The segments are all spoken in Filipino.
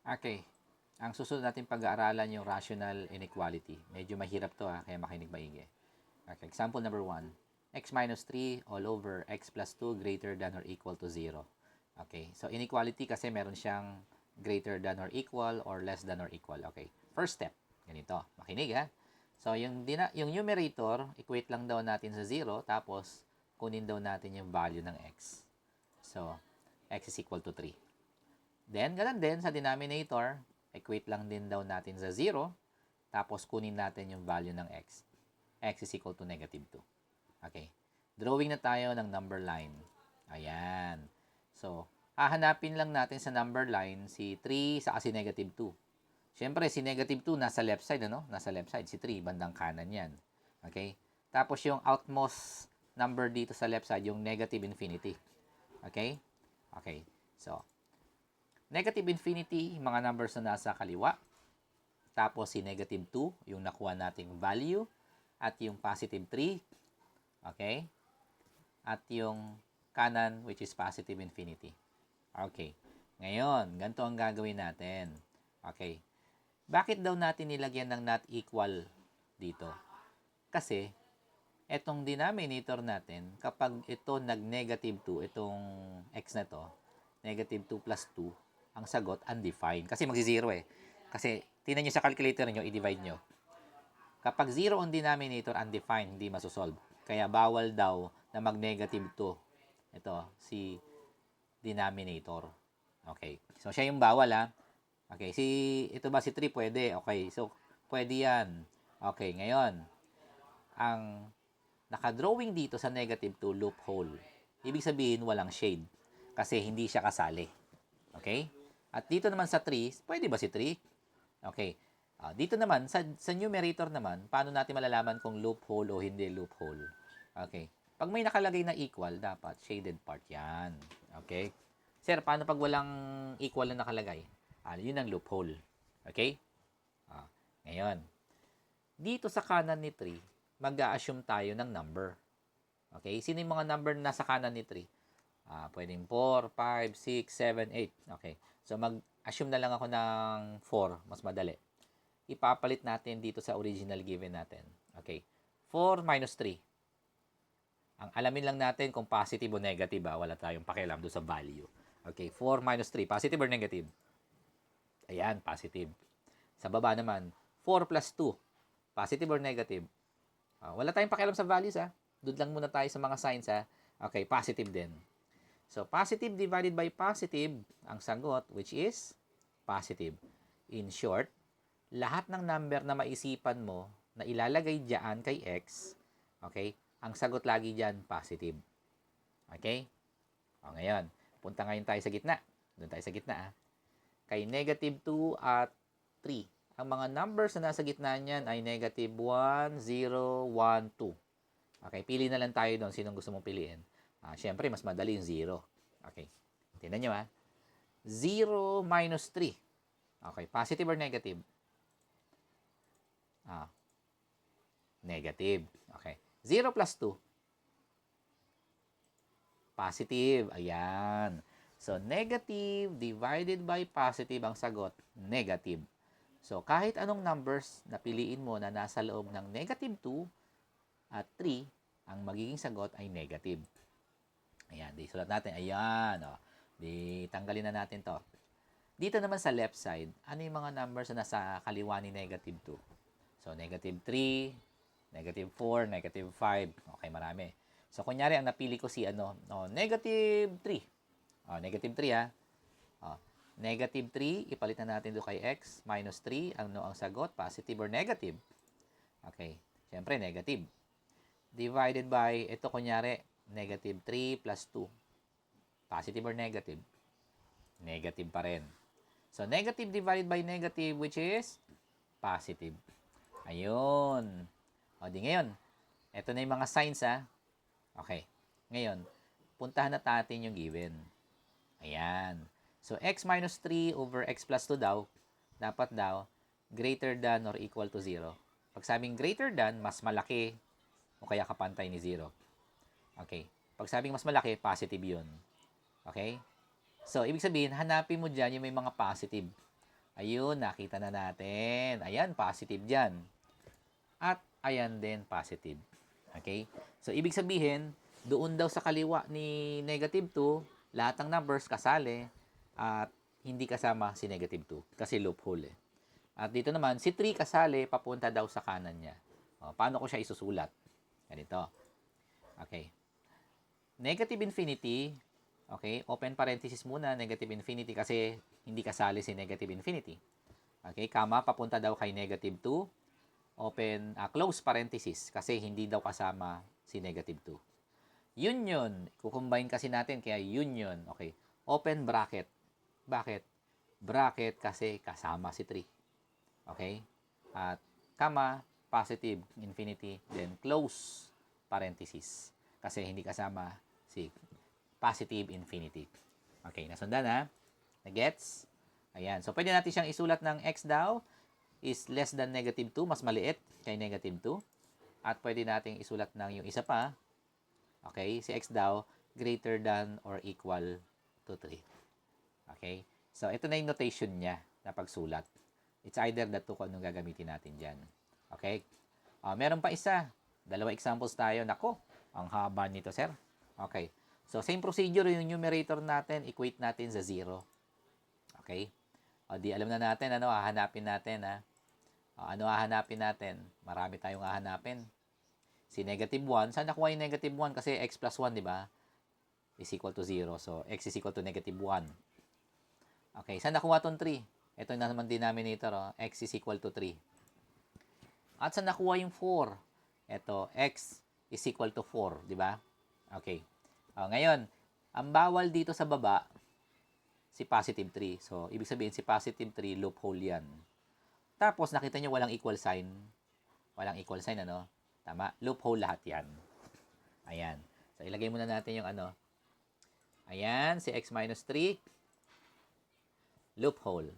Okay. Ang susunod natin pag-aaralan yung rational inequality. Medyo mahirap to kaya makinig maigi. Okay, example number 1. X minus 3 all over x plus 2 greater than or equal to 0. Okay, so inequality kasi meron siyang greater than or equal or less than or equal. Okay, first step, ganito. Makinig So, yung numerator, equate lang daw natin sa 0, tapos kunin daw natin yung value ng x. So, x is equal to 3. Then, ganun din sa denominator, equate lang din daw natin sa 0, tapos kunin natin yung value ng x. X is equal to negative 2. Okay. Drawing na tayo ng number line. Ayan. So, hahanapin lang natin sa number line si 3 sa si negative 2. Siyempre, si negative 2 nasa left side, Nasa left side. Si 3, bandang kanan yan. Okay? Tapos yung outmost number dito sa left side, yung negative infinity. Okay? Okay. So, negative infinity, mga numbers na nasa kaliwa. Tapos si negative 2, yung nakuha nating value. At yung positive 3. Okay? At yung kanan, which is positive infinity. Okay. Ngayon, ganito ang gagawin natin. Okay. Bakit daw natin nilagyan ng not equal dito? Kasi, etong denominator natin, kapag ito nag-negative 2, itong x na to, negative 2 plus 2, ang sagot, undefined. Kasi magsi-zero Kasi, tingnan nyo sa calculator nyo, i-divide nyo. Kapag 0 ang denominator, undefined, hindi masosolve. Kaya bawal daw na mag-negative 2. Ito, si denominator. Okay. So, siya yung bawal Okay. Ito ba si 3? Pwede. Okay. So, pwede yan. Okay. Ngayon, ang nakadrawing dito sa negative 2, loophole. Ibig sabihin, walang shade. Kasi hindi siya kasali. Okay? At dito naman sa 3, pwede ba si 3? Okay. Dito naman, sa numerator naman, paano natin malalaman kung loophole o hindi loophole? Okay. Pag may nakalagay na equal, dapat shaded part yan. Okay? Sir, paano pag walang equal na nakalagay? Yun ang loophole. Okay? Ngayon, dito sa kanan ni 3, mag-a-assume tayo ng number. Okay? Sino yung mga number na nasa kanan ni 3? Pwedeng 4, 5, 6, 7, 8. Okay. So, mag-assume na lang ako ng 4. Mas madali. Ipapalit natin dito sa original given natin. Okay. 4 minus 3. Ang alamin lang natin kung positive o negative. Wala tayong pakialam doon sa value. Okay. 4 minus 3. Positive or negative? Ayan, positive. Sa baba naman, 4 plus 2. Positive or negative? Wala tayong pakialam sa values Doon lang muna tayo sa mga signs Okay, positive din. So, positive divided by positive, ang sagot, which is positive. In short, lahat ng number na maisipan mo na ilalagay dyan kay x, okay, ang sagot lagi dyan, positive. Okay? Ngayon, punta ngayon tayo sa gitna. Doon tayo sa gitna Kay negative 2 at 3. Ang mga numbers na nasa gitna niyan ay negative 1, 0, 1, 2. Okay, pili na lang tayo doon. Sinong gusto mong piliin? Siyempre, mas madali yung 0. Okay. Tingnan nyo 0 minus 3. Okay, positive or negative? Negative. Okay. 0 plus 2. Positive. Ayan. So, negative divided by positive ang sagot, negative. So, kahit anong numbers na piliin mo na nasa loob ng negative 2 at 3, ang magiging sagot ay negative. Ayan, di sulat natin. Ayan, di tanggalin na natin to. Dito naman sa left side, ano yung mga numbers na nasa kaliwa ni negative 2? So, negative 3, negative 4, negative 5. Okay, marami. So, kunyari, ang napili ko si negative 3. Negative 3 negative 3, ipalit na natin doon kay x, minus 3, ang sagot, positive or negative? Okay, syempre negative. Divided by, ito kunyari, negative 3 plus 2. Positive or negative? Negative pa rin. So, negative divided by negative, which is positive. Ayun. Di ngayon, ito na yung mga signs Okay. Ngayon, puntahan na natin yung given. Ayan. So, x minus 3 over x plus 2 dapat greater than or equal to 0. Pag sabing greater than, mas malaki o kaya kapantay ni 0. Okay. Pag sabing mas malaki, positive yun. Okay? So, ibig sabihin, hanapin mo dyan yung may mga positive. Ayun, nakita na natin. Ayan, positive dyan. At ayan din, positive. Okay? So, ibig sabihin, doon daw sa kaliwa ni negative 2, lahat ng numbers kasali at hindi kasama si negative 2 kasi loophole eh. At dito naman, si 3 kasali, papunta daw sa kanan niya. O, paano ko siya isusulat? Ganito. Okay. Negative infinity, okay, open parenthesis muna, negative infinity kasi hindi kasali si negative infinity. Okay, comma, papunta daw kay negative 2, open, close parenthesis kasi hindi daw kasama si negative 2. Union, kukombine kasi natin kaya union. Okay, open bracket. Bakit? Bracket kasi kasama si 3. Okay? At comma, positive, infinity, then close parenthesis kasi hindi kasama si positive infinity. Okay, nasundan ha? Nagets? Ayan. So, pwede natin siyang isulat ng x daw is less than negative 2, mas maliit kay negative 2. At pwede nating isulat ng yung isa pa, okay, si x daw greater than or equal to 3. Okay? So, ito na yung notation niya na pagsulat. It's either the two kung anong gagamitin natin dyan. Okay? Meron pa isa. 2 examples tayo. Nako, ang haba nito, sir. Okay. So, same procedure yung numerator natin, equate natin sa 0. Okay? Di alam na natin, ano, hahanapin natin, ha? Ano hahanapin natin? Marami tayong hahanapin. Si negative 1, saan nakuha yung negative 1? Kasi x plus 1, di ba? Is equal to 0. So, x is equal to negative 1. Okay, saan nakuha itong 3? Ito na naman denominator, oh. X is equal to 3. At saan nakuha yung 4? Ito, x is equal to 4, di ba? Okay. Ngayon, ang bawal dito sa baba, si positive 3. So, ibig sabihin, si positive 3, loophole yan. Tapos, nakita nyo walang equal sign. Walang equal sign, ano? Tama. Loophole lahat yan. Ayan. So, ilagay muna natin yung ano. Ayan, si x minus 3. Loophole.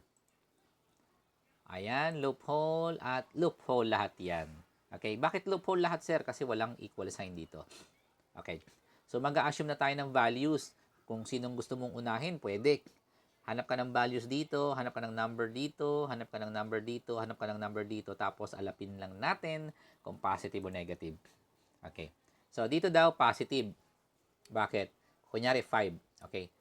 Ayan, loophole at loophole lahat yan. Okay, bakit loophole lahat, sir? Kasi walang equal sign dito. Okay, so mag-a-assume na tayo ng values. Kung sinong gusto mong unahin, pwede. Hanap ka ng values dito, hanap ka ng number dito, hanap ka ng number dito, hanap ka ng number dito, tapos alapin lang natin kung positive o negative. Okay, so dito daw positive. Bakit? Kunyari 5. Okay,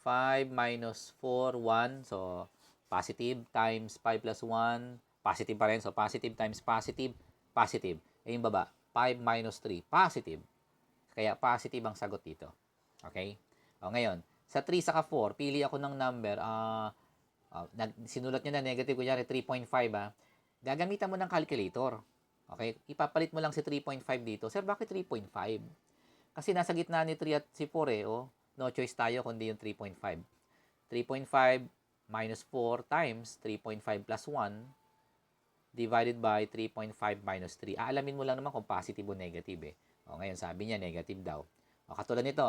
5 minus 4, 1. So, positive times 5 plus 1, positive pa rin. So, positive times positive, positive. Eh, yung baba, 5 minus 3, positive. Kaya, positive ang sagot dito. Okay? O, ngayon, sa 3 saka 4, pili ako ng number. Sinulat nyo na negative, kunyari 3.5, gagamitan mo ng calculator. Okay? Ipapalit mo lang si 3.5 dito. Sir, bakit 3.5? Kasi nasa gitna ni 3 at si 4 eh. Oh. No choice tayo kundi yung 3.5. 3.5 minus 4 times 3.5 plus 1 divided by 3.5 minus 3. Aalamin mo lang naman kung positive o negative eh. O, ngayon sabi niya negative daw. O, katulad nito,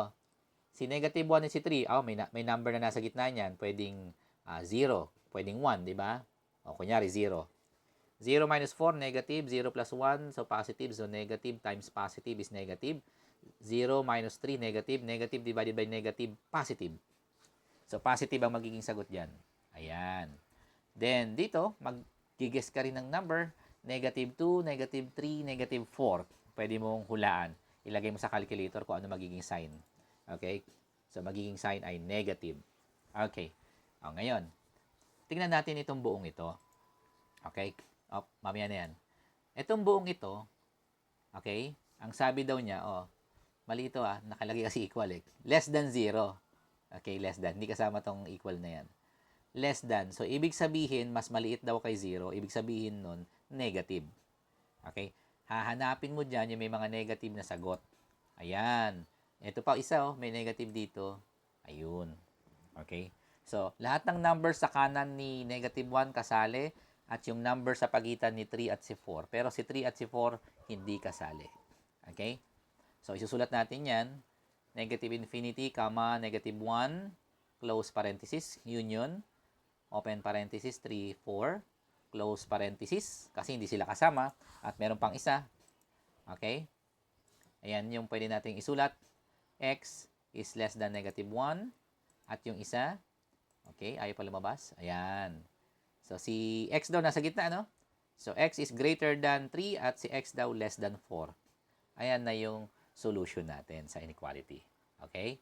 si negative 1 at si 3, may number na nasa gitna niyan. Pwedeng 0, pwedeng 1, di ba? O, kunyari 0. 0 minus 4, negative. 0 plus 1, so positive. So, negative times positive is negative. 0 minus 3, negative. Negative divided by negative, positive. So, positive ang magiging sagot dyan. Ayan. Then, dito, mag-guess ka rin ng number. Negative 2, negative 3, negative 4. Pwede mong hulaan. Ilagay mo sa calculator kung ano magiging sign. Okay? So, magiging sign ay negative. Okay. Ngayon, tingnan natin itong buong ito. Okay? Mamaya na yan. Itong buong ito, okay? Ang sabi daw niya, mali ito nakalagay kasi equal eh. Less than 0. Okay, less than. Hindi kasama tong equal na yan. Less than. So, ibig sabihin, mas maliit daw kay 0. Ibig sabihin nun, negative. Okay? Hahanapin mo dyan yung may mga negative na sagot. Ayan. Ito pa isa, may negative dito. Ayun. Okay? So, lahat ng numbers sa kanan ni negative 1 kasali at yung number sa pagitan ni 3 at si 4. Pero si 3 at si 4 hindi kasali. Okay? So, isusulat natin yan. Negative infinity, comma, negative 1, close parenthesis, union, open parenthesis, 3, 4, close parenthesis, kasi hindi sila kasama, at meron pang isa. Okay? Ayan yung pwede nating isulat. X is less than negative 1, at yung isa, okay, ayaw pa lumabas. Ayan. So, si x daw nasa gitna, no? So, x is greater than 3 at si x daw less than 4. Ayan na yung solution natin sa inequality. Okay?